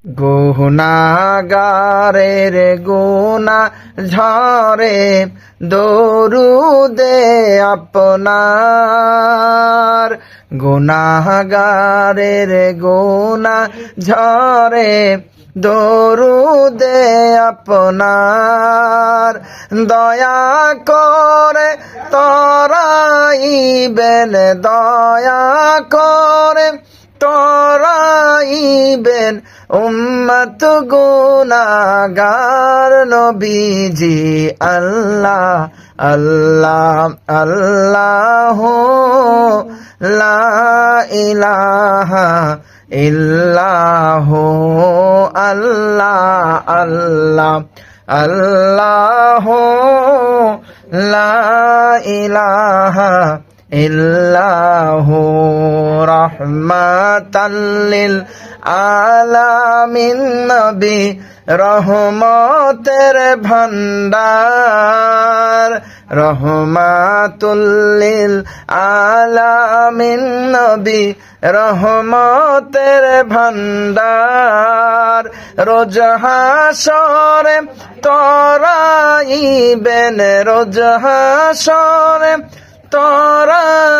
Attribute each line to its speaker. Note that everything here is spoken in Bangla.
Speaker 1: গুনাহগারের গুনাহ ঝরে দরুদে আপনার, গুনাহগারের গুনাহ ঝরে দরুদে আপনার। দয়া করে তরাইবেন, দয়া করে তরাইবেন উম্মত গুনাহগার নবীজি। আল্লাহ আল্লাহ আল্লাহ লা ইলাহা ইল্লাহ, আল্লাহ আল্লাহ আল্লাহ লা ইলাহা ইল্লাহু রাহমাতাল লিল আলামিন নবী রহমতের ভান্ডার, রহমাতুল লিল আলামিন নবী রহমতের ভান্ডার। রোজ হাসরে তরাইবেন, রোজ হাসরে তরাই